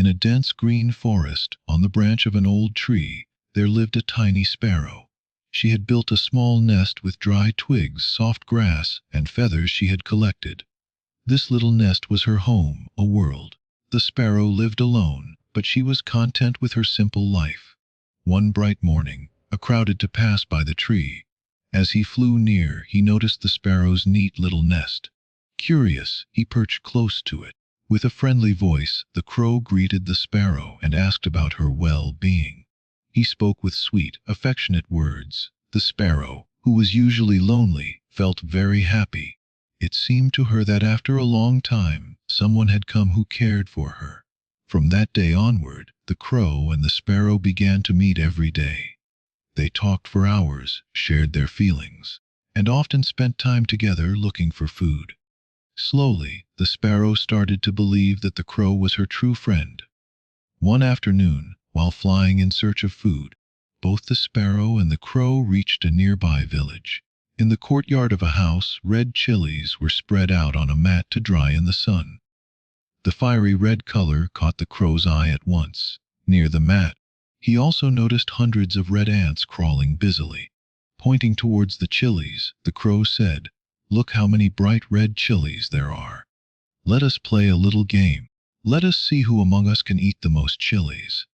In a dense green forest, on the branch of an old tree, there lived a tiny sparrow. She had built a small nest with dry twigs, soft grass, and feathers she had collected. This little nest was her home, a world. The sparrow lived alone, but she was content with her simple life. One bright morning, a crowd to pass by the tree. As he flew near, he noticed the sparrow's neat little nest. Curious, he perched close to it. With a friendly voice, the crow greeted the sparrow and asked about her well-being. He spoke with sweet, affectionate words. The sparrow, who was usually lonely, felt very happy. It seemed to her that after a long time, someone had come who cared for her. From that day onward, the crow and the sparrow began to meet every day. They talked for hours, shared their feelings, and often spent time together looking for food. Slowly, the sparrow started to believe that the crow was her true friend. One afternoon, while flying in search of food, both the sparrow and the crow reached a nearby village. In the courtyard of a house, red chilies were spread out on a mat to dry in the sun. The fiery red color caught the crow's eye at once. Near the mat, he also noticed hundreds of red ants crawling busily. Pointing towards the chilies, the crow said, "Look how many bright red chilies there are. Let us play a little game. Let us see who among us can eat the most chilies."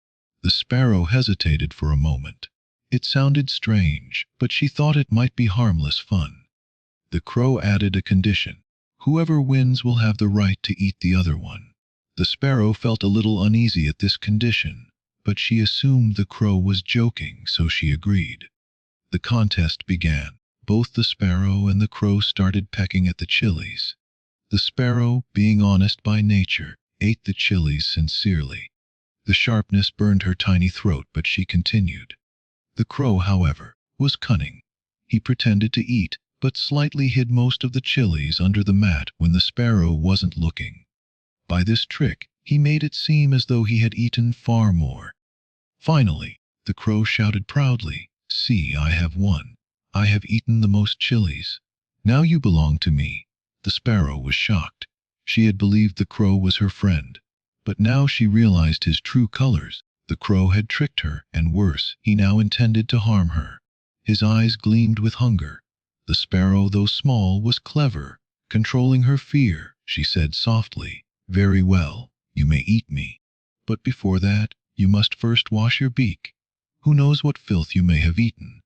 The sparrow hesitated for a moment. It sounded strange, but she thought it might be harmless fun. The crow added a condition. Whoever wins will have the right to eat the other one. The sparrow felt a little uneasy at this condition, but she assumed the crow was joking, so she agreed. The contest began. Both the sparrow and the crow started pecking at the chilies. The sparrow, being honest by nature, ate the chilies sincerely. The sharpness burned her tiny throat, but she continued. The crow, however, was cunning. He pretended to eat, but slightly hid most of the chilies under the mat when the sparrow wasn't looking. By this trick, he made it seem as though he had eaten far more. Finally, the crow shouted proudly, "See, I have won. I have eaten the most chilies. Now you belong to me." The sparrow was shocked. She had believed the crow was her friend, but now she realized his true colors. The crow had tricked her, and worse, he now intended to harm her. His eyes gleamed with hunger. The sparrow, though small, was clever. Controlling her fear, she said softly, "Very well, you may eat me. But before that, you must first wash your beak. Who knows what filth you may have eaten?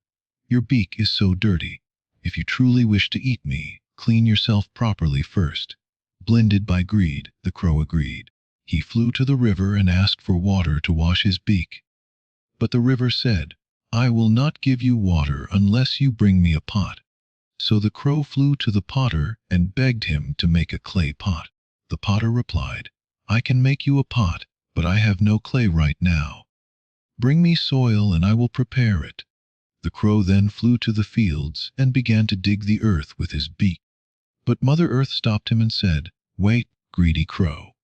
Your beak is so dirty. If you truly wish to eat me, clean yourself properly first." Blinded by greed, the crow agreed. He flew to the river and asked for water to wash his beak. But the river said, "I will not give you water unless you bring me a pot." So the crow flew to the potter and begged him to make a clay pot. The potter replied, "I can make you a pot, but I have no clay right now. Bring me soil and I will prepare it." The crow then flew to the fields and began to dig the earth with his beak. But Mother Earth stopped him and said, "Wait, greedy crow.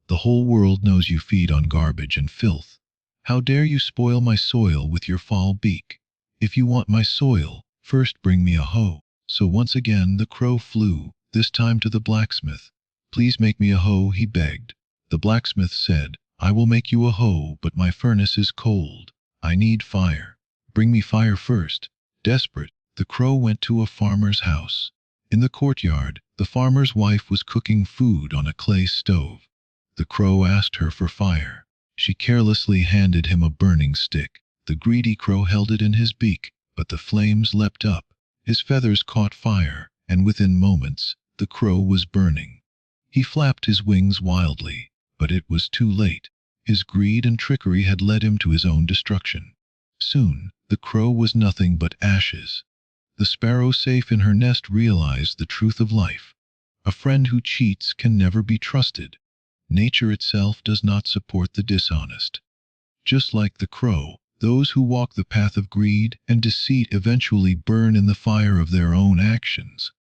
The whole world knows you feed on garbage and filth. How dare you spoil my soil with your foul beak? If you want my soil, first bring me a hoe." So once again the crow flew, this time to the blacksmith. "Please make me a hoe," he begged. The blacksmith said, "I will make you a hoe, but my furnace is cold. I need fire. Bring me fire first." Desperate, the crow went to a farmer's house. In the courtyard, the farmer's wife was cooking food on a clay stove. The crow asked her for fire. She carelessly handed him a burning stick. The greedy crow held it in his beak, but the flames leapt up. His feathers caught fire, and within moments, the crow was burning. He flapped his wings wildly, but it was too late. His greed and trickery had led him to his own destruction. Soon, the crow was nothing but ashes. The sparrow, safe in her nest, realized the truth of life. A friend who cheats can never be trusted. Nature itself does not support the dishonest. Just like the crow, those who walk the path of greed and deceit eventually burn in the fire of their own actions.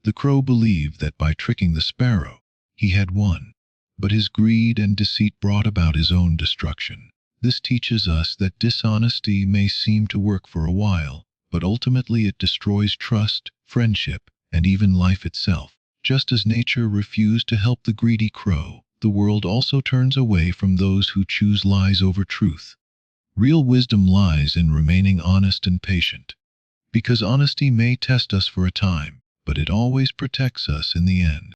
The crow believed that by tricking the sparrow, he had won, but his greed and deceit brought about his own destruction. This teaches us that dishonesty may seem to work for a while, but ultimately it destroys trust, friendship, and even life itself. Just as nature refused to help the greedy crow, the world also turns away from those who choose lies over truth. Real wisdom lies in remaining honest and patient. Because honesty may test us for a time, but it always protects us in the end.